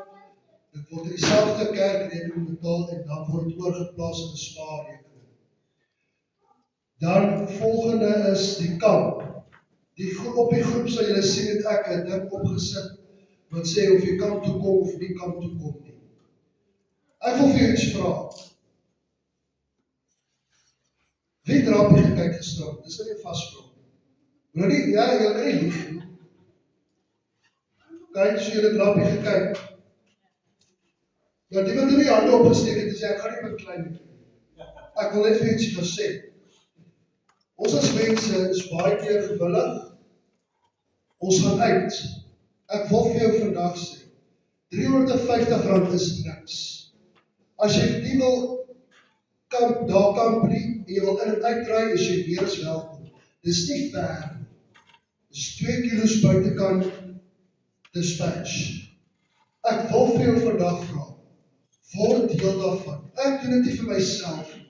B: Dit word in dieselfde kerkrekening betaal en dan word het oorgeplaas in 'n spaarrekening. Dan volgende is die kamp. Op die groep sal julle sien het ek 'n ding opgesit wat sê of jy kamp toe kom of nie kamp toe kom nie. Ek wil vir jou iets vra. Wie het rappie gekyk gisterand? Dis nie 'n vasvraag. Nou nie, ja, jy kan nie lieg nie. Kyk, so jy het rappie gekyk. Nou die wat nie hande opgesteek het, sê ek gaan nie met klein nie. Ek wil net vir iets gaan sê. Ons as mense is baie keer gewillig. Ons gaan uit. Ek wil vir jou vandag sê, R350 is niks. As jy nie wil kamp nie, en jy wil in en uitdraai, is jy weer eens welkom. Dis nie ver. Dis 2 kilo's buitekant dispatch. Ek wil vir jou vandag vra, word deel daarvan. Ek doen dit nie vir myself nie.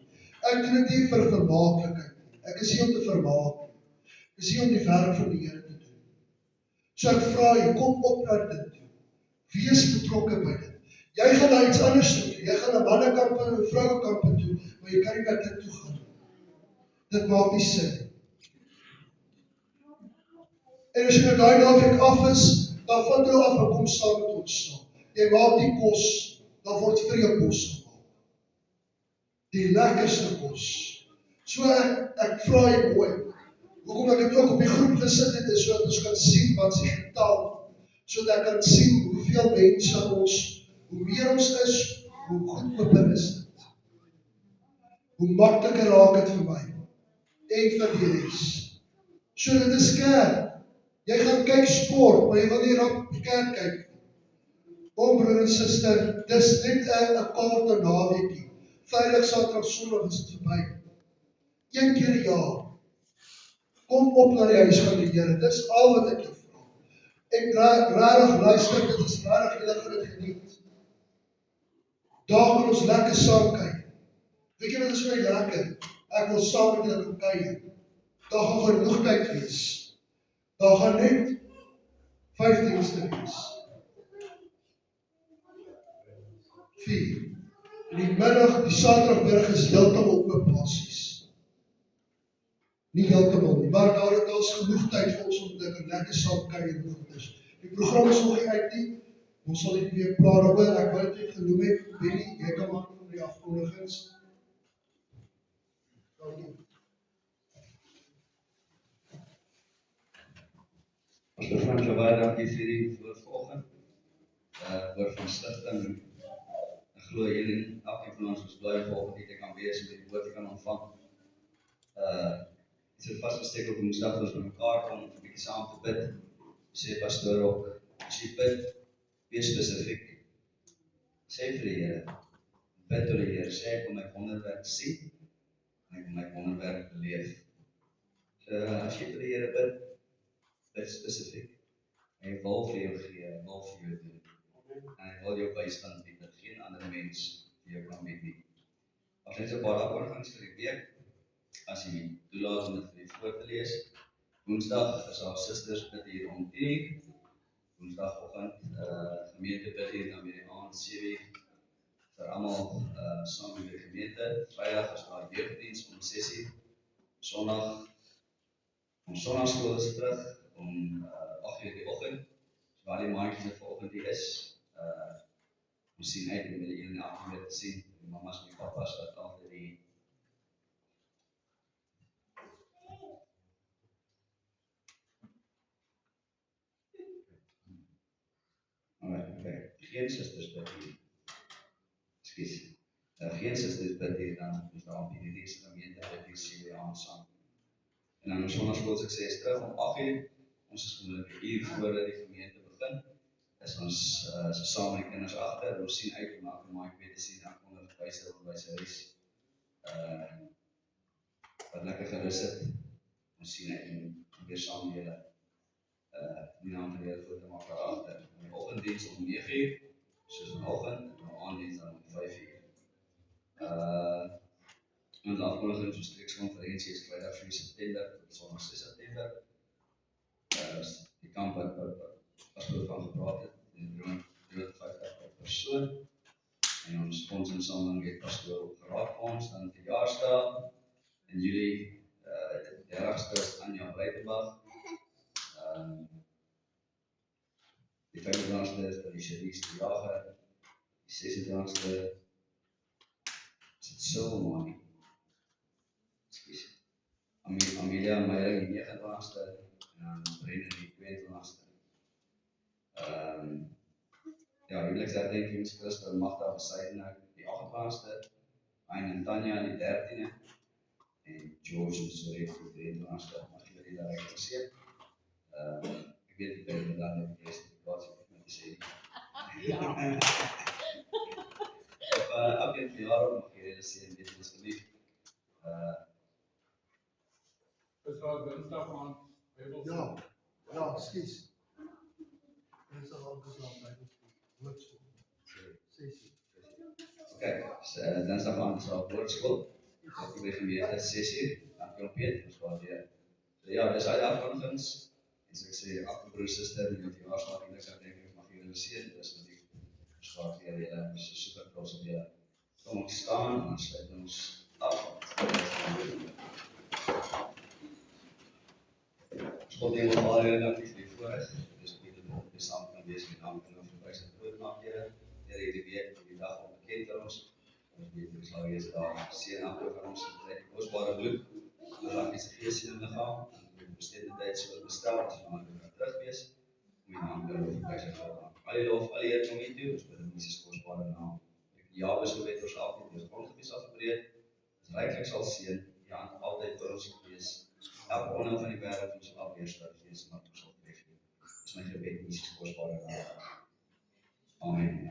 B: Ek doen dit nie vir vermaaklikheid nie. Ek is hier om te vermaak. Ek is hier om die werk van die Here te doen. So ek vra jy, kom op na dit toe. Wees betrokke by dit. Jy gaan na iets anders toe. Jy gaan na mannekamp en vrouwekamp toe, maar jy kan nie na dit toe gaan. Dit maak nie sin. En as jy nou daai naweek af is, dan vat jy af en kom saam met ons staan. Jy maak die kos, dan word vir jou kos gemaak. die lekkerste kos. So ek vra jy mooi, hoekom ek het ook op die groep gesit het, is sodat ons kan sien wat se getal, sodat ek kan sien hoeveel mense ons, hoe meer ons is, hoe goedkoper is dit. Hoe makliker raak dit vir my, en vir die res. So dit is kerk. Jy gaan kyk sport, maar jy wil nie op die kerk kyk. Kom broer en suster, dis net 'n korte naweekie. Vrydag, Saterdag, Sondag is dit verby. Een keer 'n jaar. Kom op na die huis van die Here. Dis al wat ek jou vra. En regtig luister, dit is regtig, julle gaan dit geniet. Daar kan ons lekker saam kyk. Weet jy wat is vir my lekker? Ek wil saam met julle kom kuier. Daar gaan genoeg tyd wees. Daar gaan net 5 dienste wees. 4. In die middag, die Saterdagmiddag is heeltemal oop basies. Nie heeltemal nie, maar daar is genoeg tyd vir ons om te lekker saam kuier en goeders. Die program is nog nie uit nie. Ons sal net weer praat daaroor. Ek wil dit genoem het, Benny, jy kan maak van die afkondigings. Dankie.
A: Pastor Frans, baie dankie vir die woord vanoggend. Woord van stigting. Ek glo elkeen van ons is bly vanoggend dat jy kan wees en die woord kan ontvang. Dit is vasgesteek op Woensdag dat ons by mekaar kom om 'n bietjie saam te bid. Sê pastoor ook, as jy bid, wees spesifiek. Sê vir die Here, bid tot die Here, sê ek wil my wonderwerk sien en ek wil my wonderwerk beleef. So as jy vir die Here bid, bid spesifiek. Hy wil vir jou gee, hy wil vir jou doen. En hy wil jou bystand bied, dat geen ander mens vir jou kan bied nie. As net so 'n paar afkondigings vir die week, as jy toelaat om dit vir die voor te lees. Woensdag is our susters bid hier om 10:00. Woensdagoggend gemeente bid hier dan weer die aand 7:00 vir almal saam met die gemeente. Vrydag is daar jeugdiens om 6:00. Sondag ons sondagskool is terug om 8:00 die oggend. So waar die maatjies wat vanoggend hier is, ons sien uit om die 1 en 8 weer te sien. Die mamas en die papas wat altyd die okay. Geen susters bid hier. Ekskuus. Geen susters bid hier dan is daar op die gemeente bid hier sê die aand saam. En dan ons sondagskool sukses terug om 8:00. Ons is gewoonlik 'n uur voordat die gemeente begin. Is ons so saam met die kinders agter. Ons sien uit om elke maand weer te sien dan onder wyse op wyse huis. Wat lekker gerus het. Ons sien uit om weer saam met julle die naam van die Here voor te maak daar agter. In die oggenddiens om 9:00, soos vanoggend, en die aanddiens dan om 5:00. Ons afkondigings ons streekskonferensie is Vrydag 4 September tot Sondag 6 September. Die kamp wat pastoor van gepraat het, en 350 per persoon. En ons fondsinsameling het pastoor op geraak ons, dan verjaarsdag in Julie, die 30ste is Anja Breitenbach. Die 25ste is die Cherise de Jager, die 26ste is het Silvermanie. Amelia Meiring die 29ste en Brennan die 22ste. Ja, huweliksherdenkings Christa Magda Besuidenaar die 28ste, Ayn en Tanya die 13de en George en Sorry die 23ste. Mag julle die daar geseën. Ek weet nie baie dan die eerste plaas wat ek moet sê. Op die verjaardag mag julle seën dit asseblief.
D: Is daar Dinsdag aan Bybel?
B: Ja, ekskuus. Dinsdag aan Bybel. Woordskool. 6:00.
A: Okay, Dinsdag aan is daar woordskool. Op die gemeente 6:00, dan kom Piet, ons gaan weer. So ja, dis al die afkondigings. En so ek sê, broer, suster, die verjaarsdag en ek dink ek mag julle seën, dis met die beswaar vir julle, ons is super trots op julle. Kom ons staan en dan sluit ons af. Ons God neem al julle dankie vir die voorreg, dis dis saam kan wees met naam van ons verwys en groot maak Here, hierdie week, die dag onbekend aan ons, Ons weet ons sal wees daar. Seën elke van ons met die kosbare bloed. Sodat die Gees in die liggaam en die bestemde tyd sal bestel as ons kan terug wees. Om die naam te loof en prys te gaan. Al die lof, al die eer kom U toe. Ons bid in Jesus kosbare naam. Ja, ons wil ons af met ons grondgebied sal verbreek. Ons ryklik sal seën. Ja, altyd vir ons wees. Elke onheil van die wêreld ons sal afwees dat die Gees maar ons sal tref. Dis my gebed in Jesus kosbare naam. Amen.